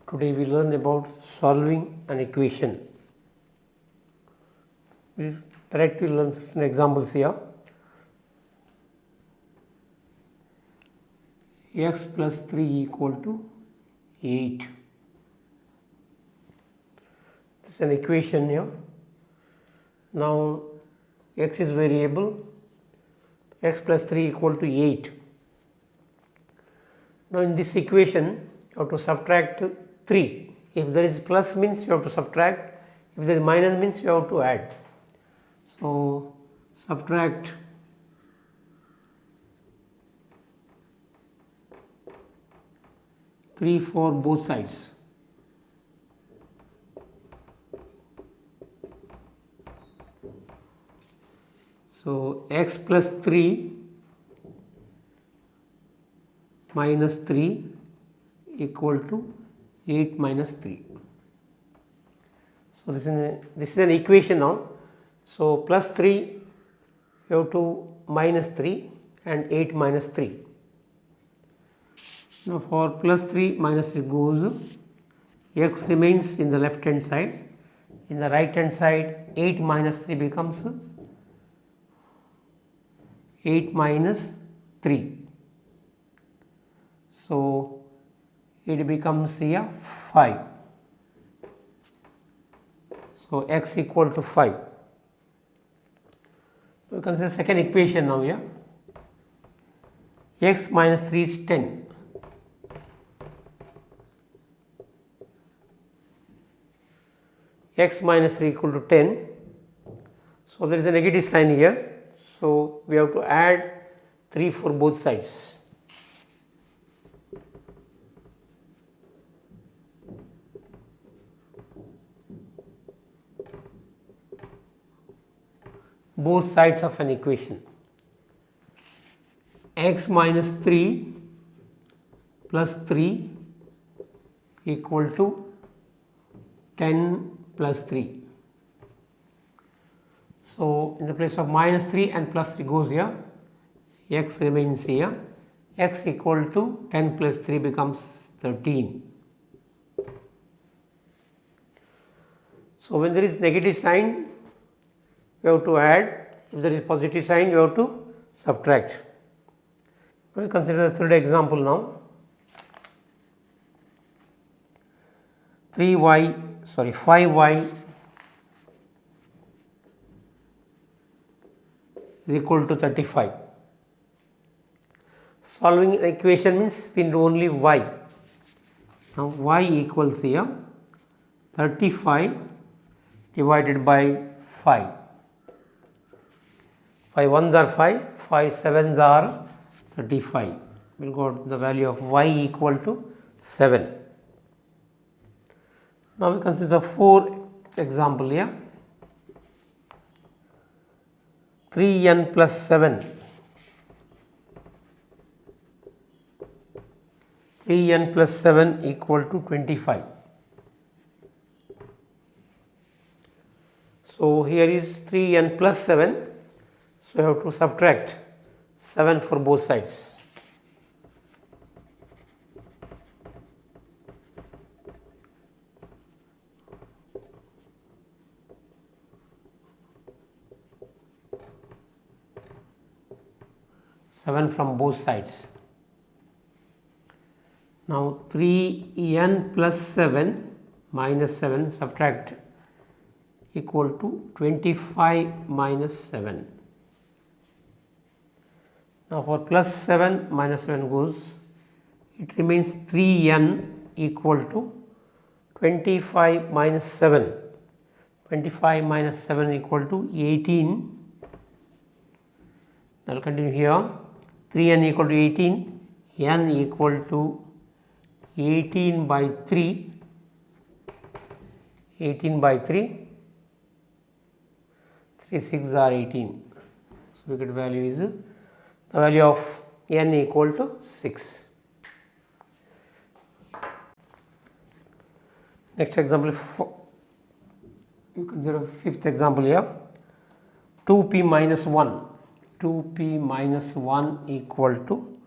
Today we learn about solving an equation. We directly learn certain examples here. X plus 3 equal to 8. This is an equation here. Now x is variable, x plus 3 equal to 8. Now in this equation you have to subtract 3. If there is plus means you have to subtract, if there is minus means you have to add. So subtract 3 for both sides. So x plus 3 minus 3 equal to 8 minus 3. So this is an equation now. So plus 3 you have to minus 3 and 8 minus 3. Now for plus 3 minus it goes, x remains in the left hand side, in the right hand side 8 minus 3 becomes 8 minus 3. So it becomes here 5. So x equal to 5. We consider second equation now here. X minus 3 is 10. X minus 3 equal to 10. So there is a negative sign here. So we have to add 3 for both sides. Both sides of an equation. X minus 3 plus 3 equal to 10 plus 3. So in the place of minus 3 and plus 3 goes here, x remains here, x equal to 10 plus 3 becomes 13. So when there is negative sign, you have to add, if there is positive sign you have to subtract. We consider the third example now. 5y is equal to 35. Solving an equation means we know only y. Now y equals here 35 divided by 5. 5 ones are 5, 5 sevens are 35. We will got the value of y equal to 7. Now we consider the fourth example here. 3n plus 7. 3n plus 7 equal to 25. So here is 3n plus 7. So you have to subtract 7 for both sides. From both sides. Now 3n plus 7 minus 7 subtract equal to 25 minus 7. Now for plus 7 minus 7 goes, it remains 3n equal to 25 minus 7. 25 minus 7 equal to 18. I will continue here. 3n equal to 18, n equal to 18 by 3, 18 by 3, 3 6 are 18. So we get value is the value of n equal to 6. Next example, you consider fifth example here. 2p minus 1. 2p minus 1 equal to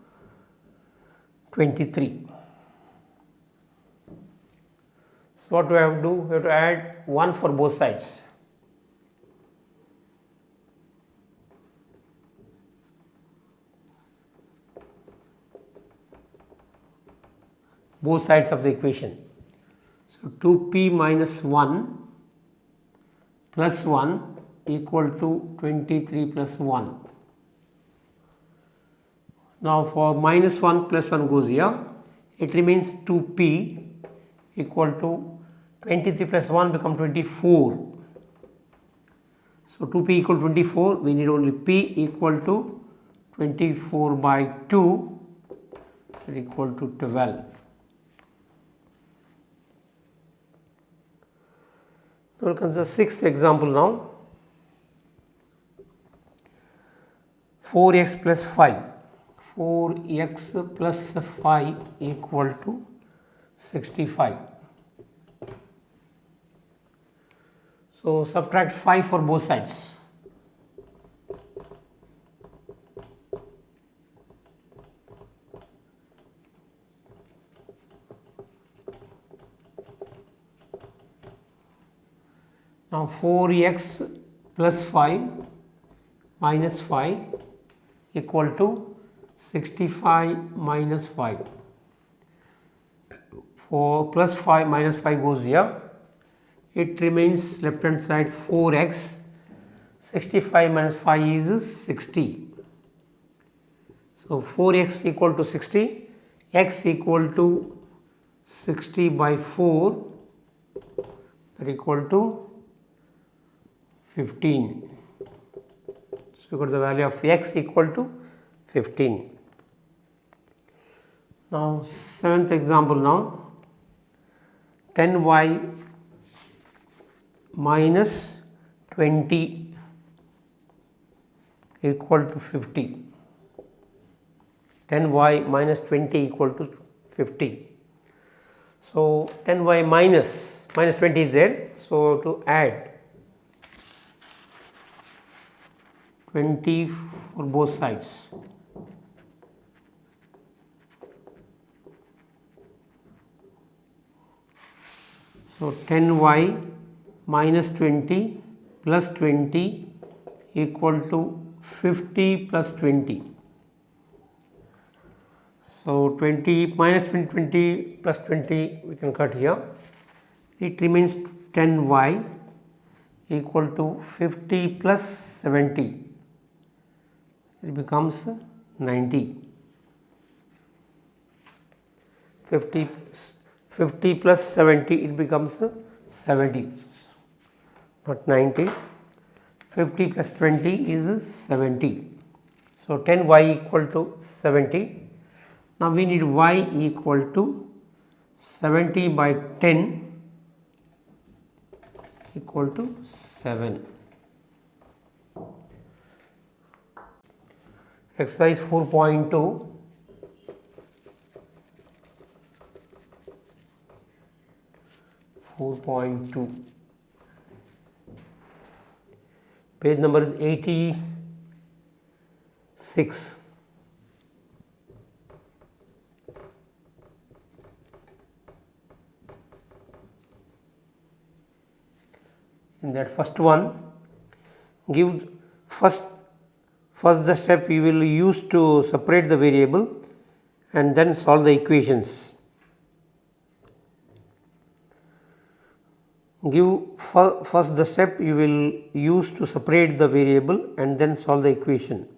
23. So what do I have to do? We have to add 1 for both sides. Both sides of the equation. So 2p minus 1 plus 1 equal to 23 plus 1. Now for minus 1 plus 1 goes here, it remains 2p equal to 23 plus 1 become 24. So 2p equal to 24, we need only p equal to 24 by 2 is equal to 12. We will consider 6th example now. 4x plus 5. 4x plus 5 equal to 65. So subtract 5 for both sides. Now 4x plus 5 minus 5 equal to 65 minus 5. For plus 5 minus 5 goes here. It remains left hand side 4x. 65 minus 5 is 60. So 4x equal to 60, x equal to 60 by 4, that equal to 15. So we got the value of x equal to 15. Now 7th example now, 10y minus 20 equal to 50. 10y minus 20 equal to 50. So 10y minus 20 is there. So to add 20 for both sides. So 10y minus 20 plus 20 equal to 50 plus 20. So 20 minus 20 plus 20 we can cut here. It remains 10y equal to 50 plus 70. It becomes 90. 50 plus 70, it becomes 70, not 90. 50 plus 20 is 70. So 10y equal to 70. Now we need y equal to 70 by 10 equal to 7. Exercise 4.2. Page number is 86. In that first one, give first the step you will use to separate the variable and then solve the equations. Give first the step you will use to separate the variable and then solve the equation.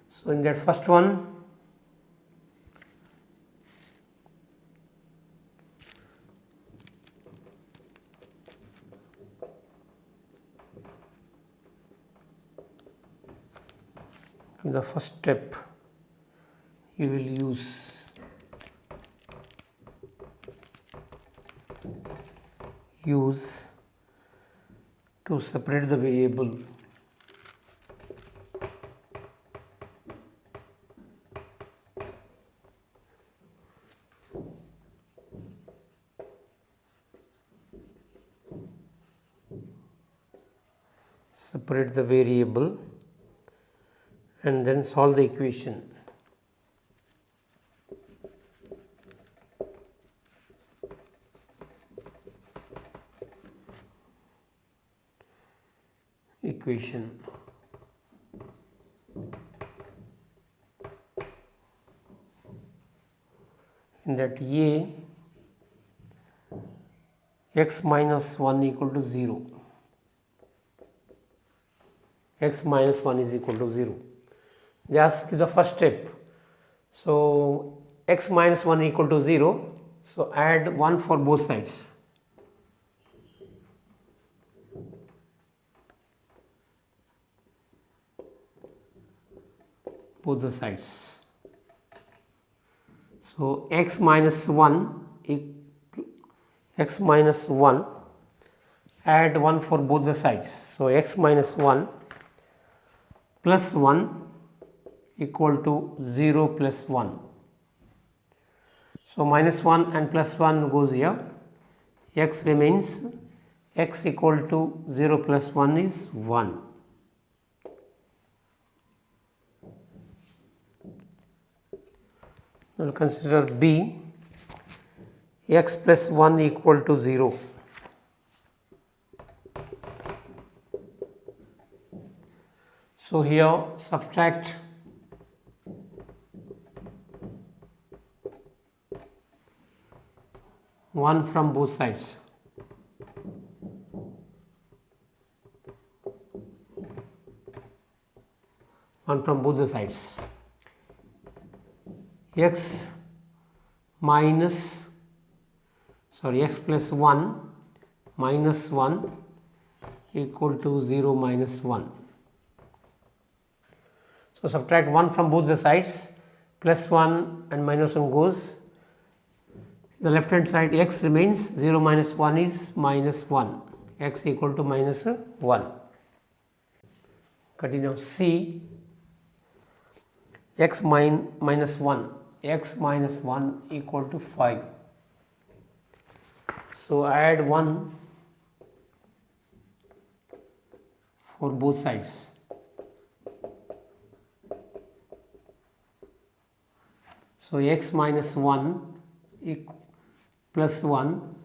So in that first one, the first step you will use to separate the variable. Separate the variable and then solve the equation. equation. In that A, x minus 1 equal to 0. X minus 1 is equal to 0. Just the first step. So, x minus 1 equal to 0. So, add 1 for both sides. Both the sides. So, x minus 1 add 1 for both the sides. So, x minus 1 plus 1 equal to 0 plus 1. So, minus 1 and plus 1 goes here, x remains, x equal to 0 plus 1 is 1. We will consider B, x plus 1 equal to 0. So, here subtract 1 from both sides. One from both the sides. X plus 1 minus 1 equal to 0 minus 1. So, subtract 1 from both the sides, plus 1 and minus 1 goes. The left hand side x remains, 0 minus 1 is minus 1, x equal to minus 1. Continue C, x minus 1 equal to 5. So, add 1 for both sides. So, x minus 1 plus 1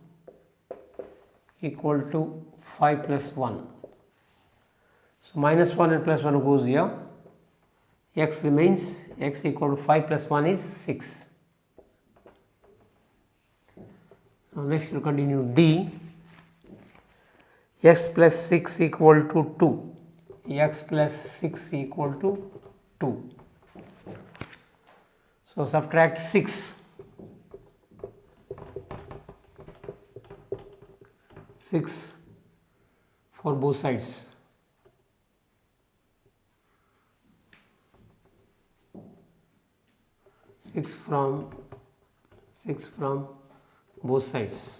equal to 5 plus 1. So, minus 1 and plus 1 goes here, x remains, x equal to 5 plus 1 is 6. Now, next we will continue D, x plus 6 equal to 2, x plus 6 equal to 2. So, subtract 6 for both sides. Six from both sides.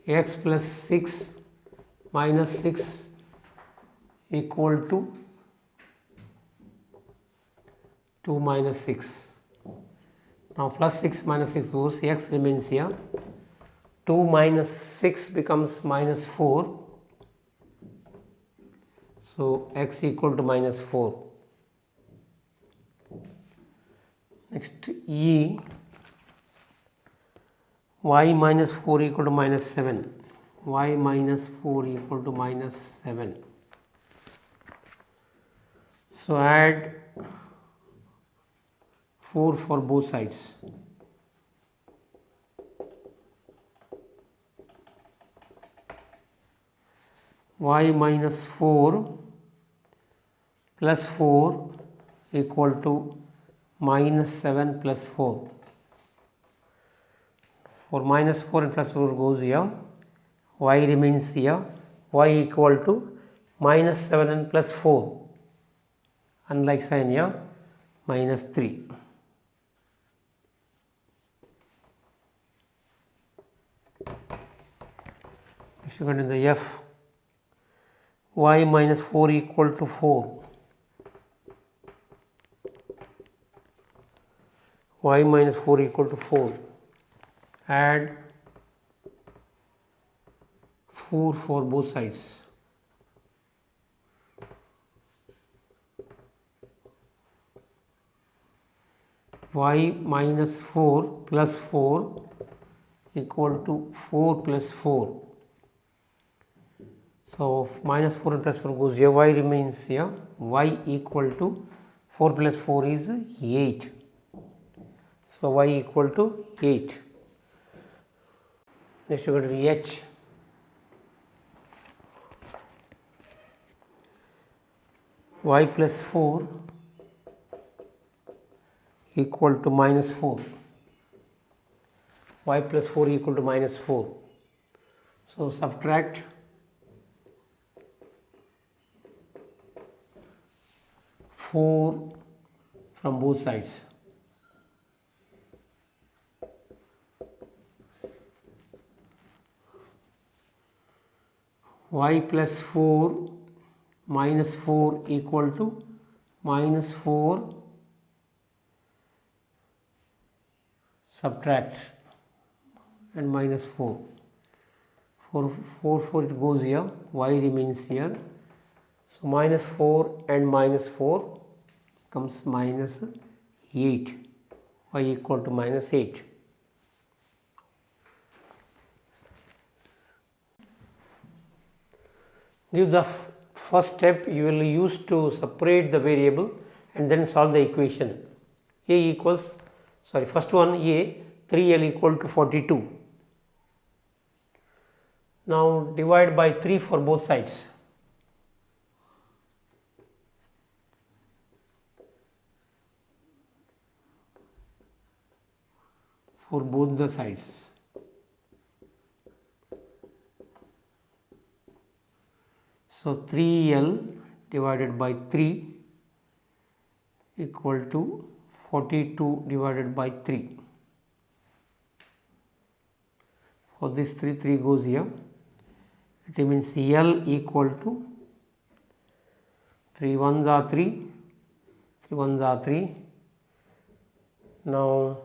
X plus 6 minus 6 equal to 2 minus 6. Now, plus 6 minus 6 goes, x remains here, 2 minus 6 becomes minus 4. So, x equal to minus 4. Next E, y minus 4 equal to minus 7, y minus 4 equal to minus 7. So, add 4 for both sides. Y minus 4 plus 4 equal to minus 7 plus 4. For minus 4 and plus 4 goes here, y remains here, y equal to minus 7 and plus 4. Unlike sign here, minus 3. Next we continue the F, y minus 4 equal to 4. Y minus 4 equal to 4. Add 4 for both sides. Y minus 4 plus 4 equal to 4 plus 4. So minus 4 and plus 4 goes here, y remains here, y equal to 4 plus 4 is 8. So y equal to 8. Next you go to h. Y plus 4 equal to minus 4. Y plus 4 equal to minus 4. So subtract 4 from both sides. Y plus 4 minus 4 equal to minus 4 subtract and minus 4. 4 it goes here, y remains here. So minus 4 and minus 4 comes minus 8, y equal to minus 8. Give the first step you will use to separate the variable and then solve the equation. First one a, 3l equal to 42. Now divide by 3 for both sides. For both the sides. So 3l divided by 3 equal to 42 divided by 3. For this 3 goes here. It means L equal to 3 1s are 3, 3 1s are 3. Now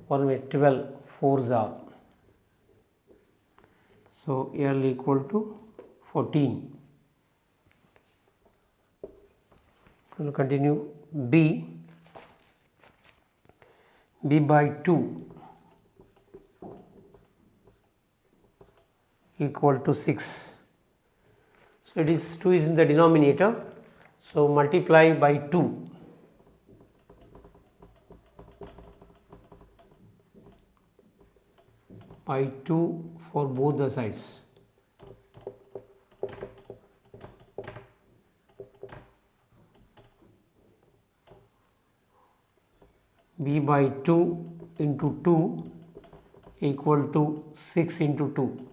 1 with 12, 4s are. So L equal to 14. We will continue b by 2 equal to 6. So it is 2 is in the denominator, so multiply by 2. By 2 for both the sides. B by 2 into 2 equal to 6 into 2.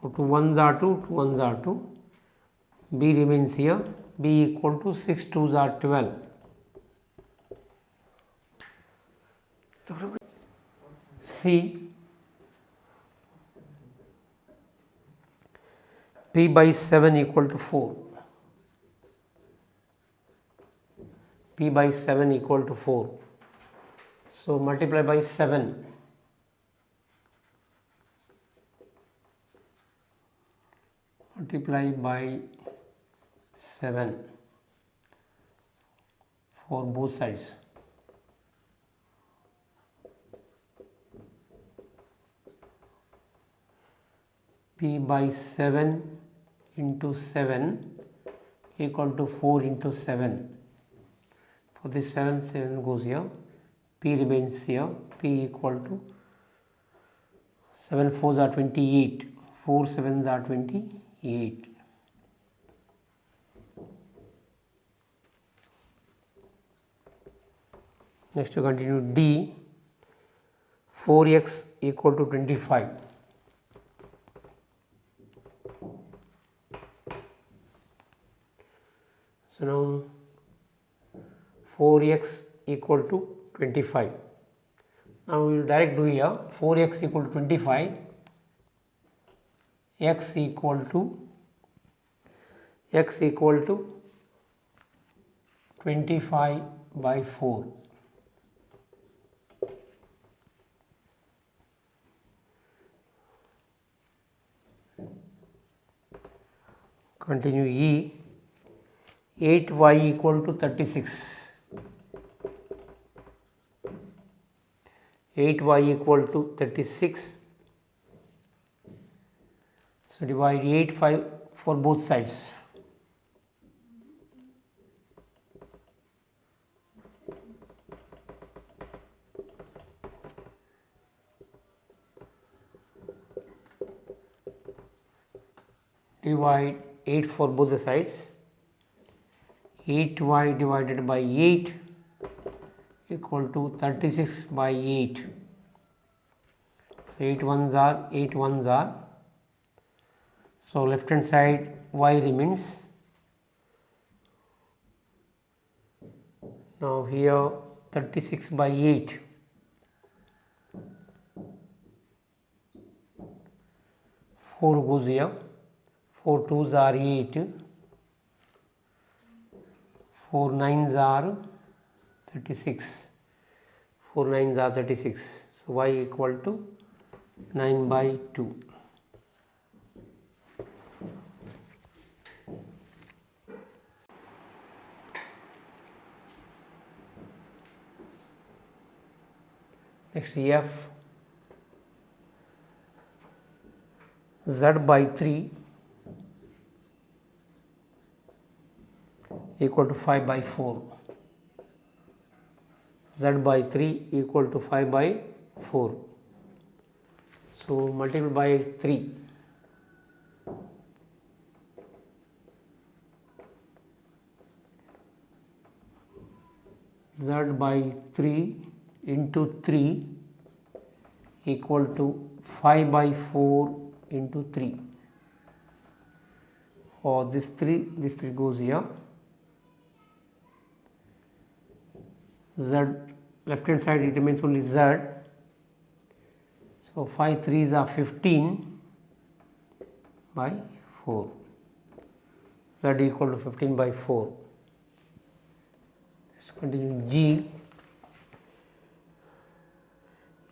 So 2 1s are 2, 2 1s are 2. B remains here. B equal to 6 2s are 12. C P by 7 equal to 4. P by 7 equal to 4. So multiply by 7. Multiply by 7 for both sides. P by 7 into 7 equal to 4 into 7. For this 7 goes here, P remains here, P equal to 7 4s are 28, 4 7s are 28. Next to continue D, 4x equal to 25. So now 4x equal to 25. Now we will direct do here 4x equal to 25, x equal to 25 by 4. Continue E, 8y equal to 36. 8y equal to 36. So divide 8 5 for both sides. Divide 8 for both the sides. 8y divided by 8 equal to 36 by 8. So 8 ones are 8 ones are. So left hand side y remains. Now here 36 by 8. 4 goes here. 4 twos are 8. 4 nines are 36. 4 nines are 36. So y equal to 9 by 2. Next f z by 3 equal to 5 by 4. Z by 3 equal to 5 by 4. So multiply by 3. Z by 3 into 3 equal to 5 by 4 into 3. Or this 3 goes here. Z left hand side it remains only z. So 5 threes are 15 by 4. Z equal to 15 by 4. Let's continue. G,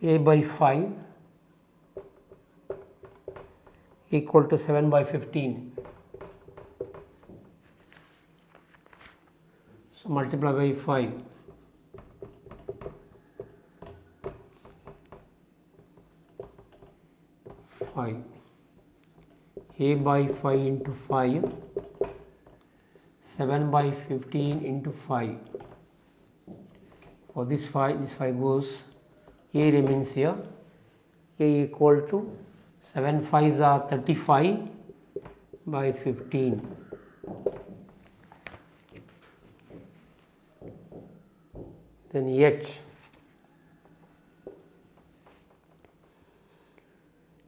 a by 5 equal to 7 by 15. So multiply by 5. 5. A by 5 into 5. 7 by 15 into 5. For this 5 goes. A remains here. A equal to 7 5s are 35 by 15. Then H,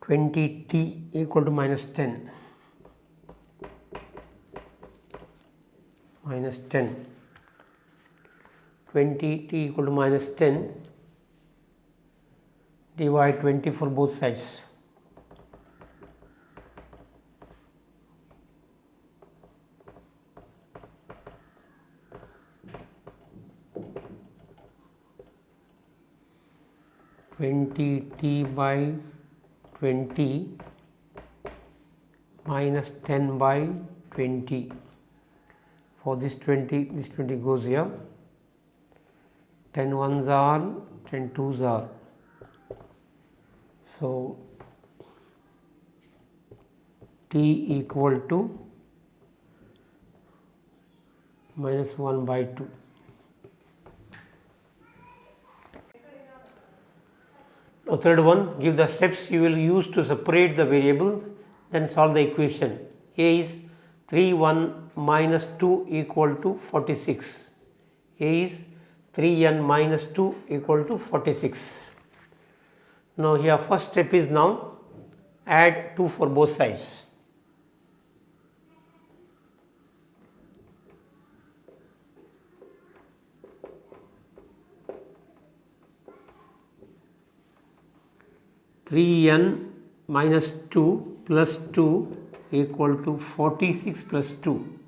20t equal to minus 10. Minus 10. 20t equal to minus 10. Divide 20 for both sides. T by 20 minus 10 by 20. For this 20 goes here. 10 ones are, 10 twos are. So t equal to minus 1 by 2. Now third one, give the steps you will use to separate the variable, then solve the equation. A is 3 1 minus 2 equal to 46. A is 3n minus 2 equal to 46. Now here first step is now add 2 for both sides. Three n minus 2 plus 2 equal to 46 plus 2.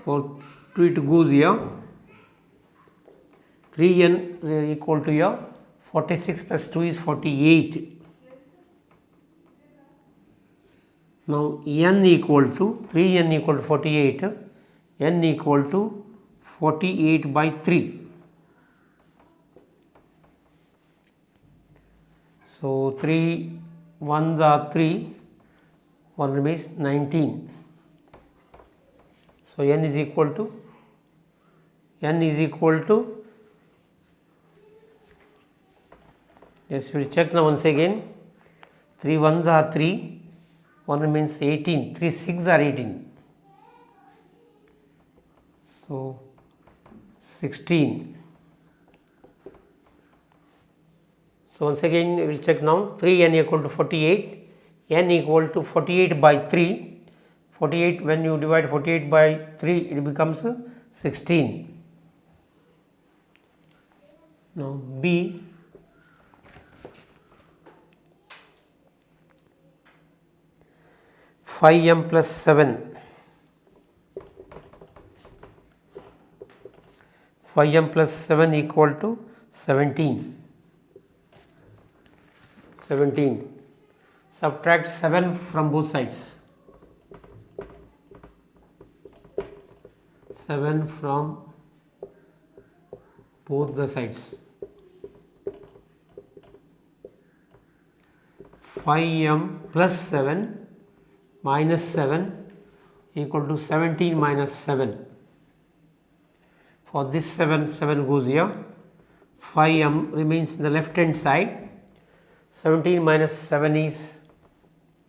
For 2 it goes here. 3n equal to here. 46 plus 2 is 48. Now n equal to 3n equal to 48. N equal to 48 by 3. So 3 ones are 3, 1 remains 19. So n is equal to yes, we will check now once again. 3 ones are 3, 1 remains 18, 3 6 are 18. So 16. So once again we will check now. 3n equal to 48, n equal to 48 by 3. 48, when you divide 48 by 3, it becomes 16. Now B, five m plus 7. 5m plus 7 equal to 17. 17. Subtract 7 from both sides. 7 from both the sides. 5m plus 7 minus 7 equal to 17 minus 7. For this 7 goes here. 5m remains in the left hand side. 17 minus 7 is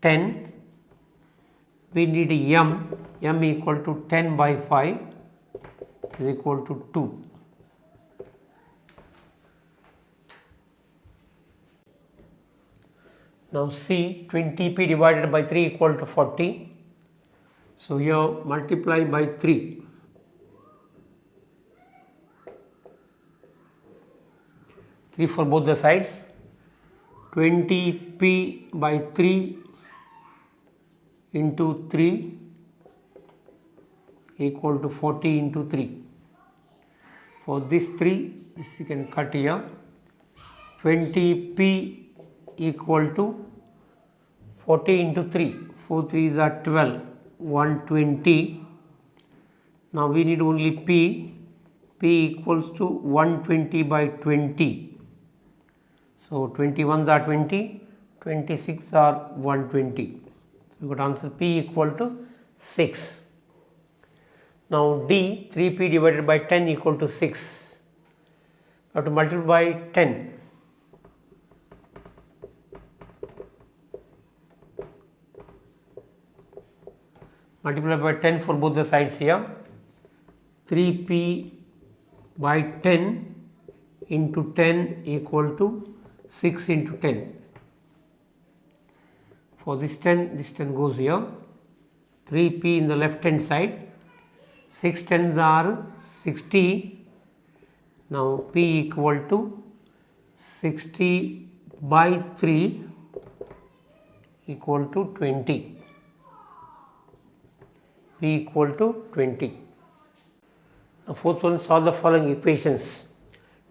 10. We need m equal to 10 by 5 is equal to 2. Now see, 20p divided by 3 equal to 40. So here multiply by 3. 3 for both the sides. 20p by 3 into 3 equal to 40 into 3. For this 3, this you can cut here. 20p equal to 40 into 3. 4 3s are 12, 120. Now we need only p. P equals to 120 by 20. So 21s are 20, 26 are 120. So we got answer P equal to 6. Now D, 3p divided by 10 equal to 6. We have to multiply by 10. Multiply by 10 for both the sides here. 3p by 10 into 10 equal to 6 into 10. For this 10 goes here. 3p in the left hand side. 6 tens are 60. Now p equal to 60 by 3 equal to 20. P equal to 20. Now fourth one, solve the following equations.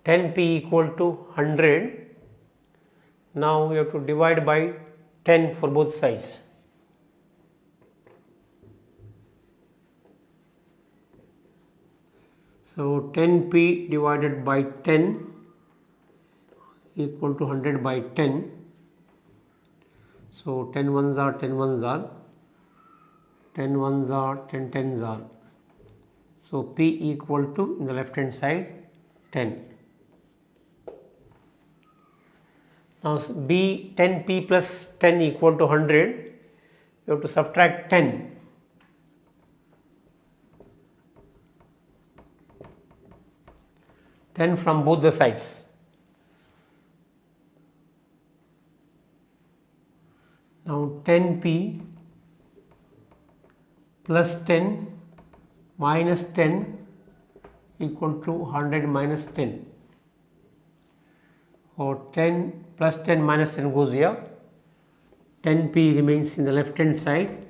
10p equal to 100. Now we have to divide by 10 for both sides. So 10p divided by 10 equal to 100 by 10. So 10 ones are 10 ones are, 10 ones are 10 tens are. So p equal to, in the left hand side, 10. Now B, 10p plus 10 equal to 100, you have to subtract 10. From both the sides. Now 10p plus 10 minus 10 equal to 100 minus 10. Or 10 plus 10 minus 10 goes here. 10p remains in the left hand side.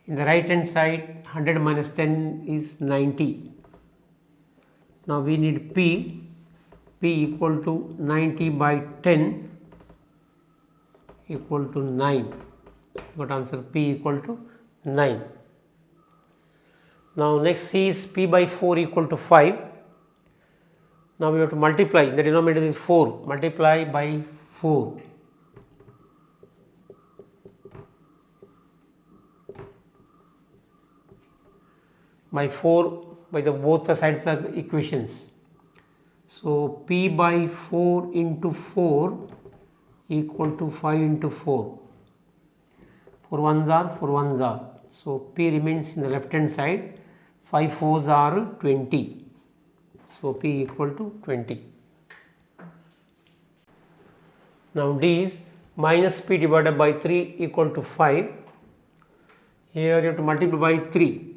In the right hand side, 100 minus 10 is 90. Now we need p equal to 90 by 10 equal to 9. Got answer p equal to 9. Now next C is p by 4 equal to 5. Now we have to multiply, the denominator is 4, multiply by 4. by 4 by the both the sides of the equations. So P by 4 into 4 equal to 5 into 4. 4 ones are 4 ones are. So P remains in the left hand side. 5 fours are 20. So P equal to 20. Now D is minus P divided by 3 equal to 5. Here you have to multiply by 3.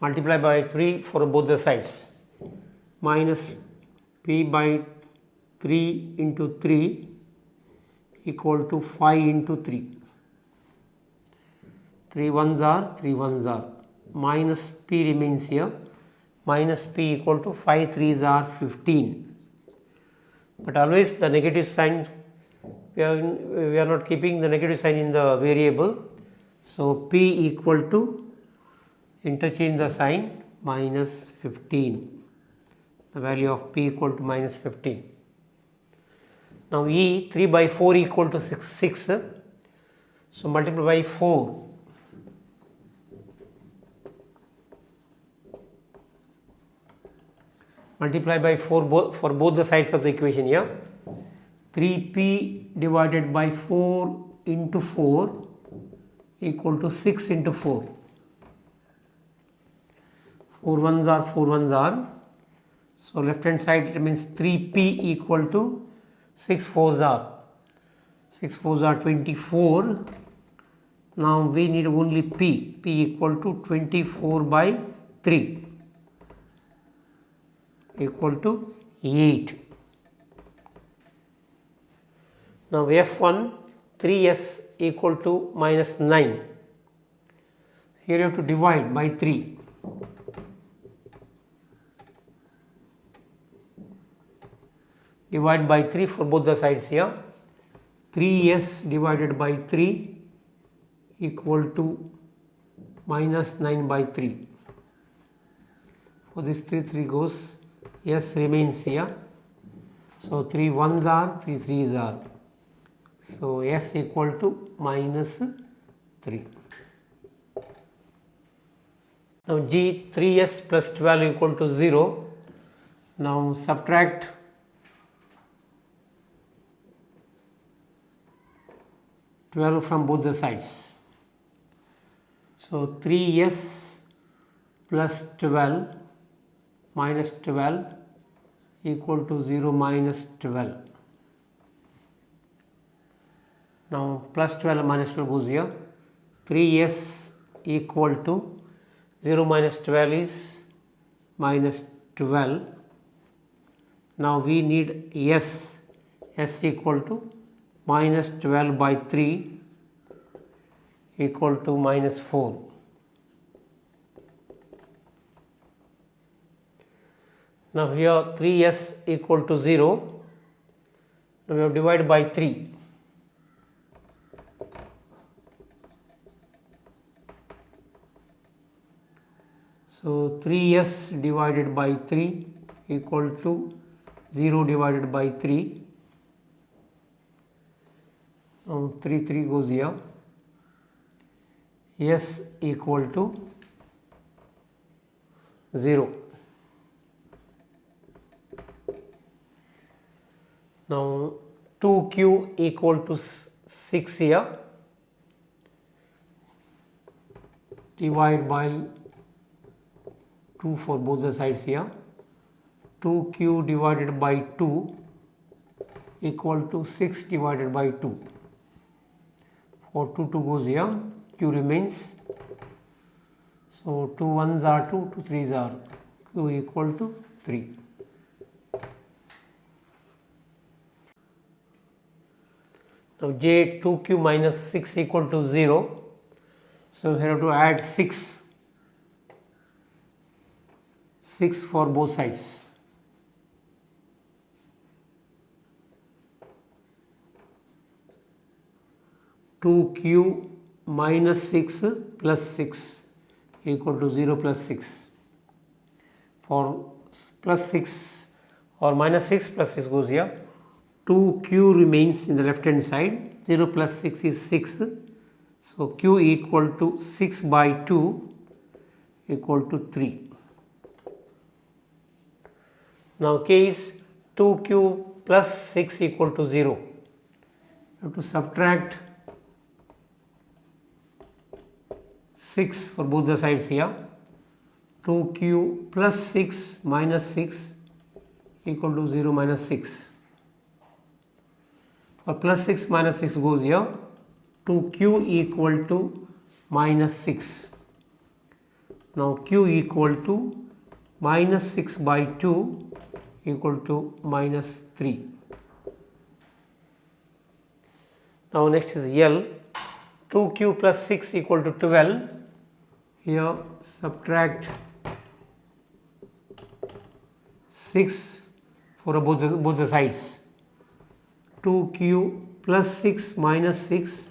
Multiply by 3 for both the sides. Minus P by 3 into 3 equal to 5 into 3. 3 ones are 3 ones are. Minus P remains here. Minus P equal to 5 threes are 15. But always the negative sign, we are not keeping the negative sign in the variable. So P equal to, interchange the sign, minus 15. The value of P equal to minus 15. Now E 3 by 4 equal to 6. So multiply by 4. Multiply by 4 for both the sides of the equation here. 3P divided by 4 into 4 equal to 6 into 4. 4 ones are 4 ones are. So left hand side remains 3P equal to 6 fours are. 6 fours are 24. Now we need only P. P equal to 24 by 3 equal to 8. Now F1 3S equal to minus 9. Here you have to divide by 3. Divide by 3 for both the sides here. 3S divided by 3 equal to minus 9 by 3. For this 3 goes, S remains here. So 3 ones are, 3 threes are. So S equal to minus 3. Now G 3S plus 12 equal to 0. Now subtract 12 from both the sides. So 3S plus 12 minus 12 equal to 0 minus 12. Now plus 12 minus 12 goes here. 3S equal to 0 minus 12 is minus 12. Now we need S. S equal to minus 12 by 3 equal to minus 4. Now here 3S equal to 0. Now we have divided by 3. So 3S divided by 3 equal to 0 divided by 3. Now 3 goes here. S equal to 0. Now 2Q equal to 6 here. Divide by 2 for both the sides here. 2Q divided by 2 equal to 6 divided by 2. For 2 goes here, Q remains. So 2 ones are 2, 2 threes are, Q equal to 3. Now J 2Q minus 6 equal to 0. So here have to add 6 for both sides. Two Q minus 6 plus 6 equal to 0 plus 6. For plus 6 or minus 6 plus 6 goes here. 2Q remains in the left hand side. 0 plus 6 is 6. So, q equal to 6 by 2 equal to 3. Now, k is 2q plus 6 equal to 0. You have to subtract 6 for both the sides here. 2q plus 6 minus 6 equal to 0 minus 6. For plus 6 minus 6 goes here, 2q equal to minus 6. Now, q equal to minus 6 by 2 equal to minus 3. Now, next is L. 2q plus 6 equal to 12. Here subtract 6 for both the sides. 2q plus 6 minus 6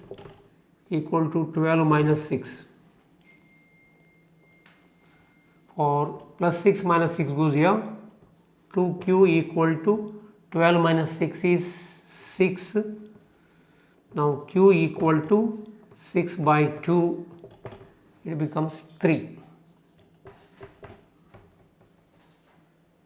equal to 12 minus 6. For plus 6 minus 6 goes here. 2q equal to 12 minus 6 is 6. Now, q equal to 6 by 2, it becomes 3.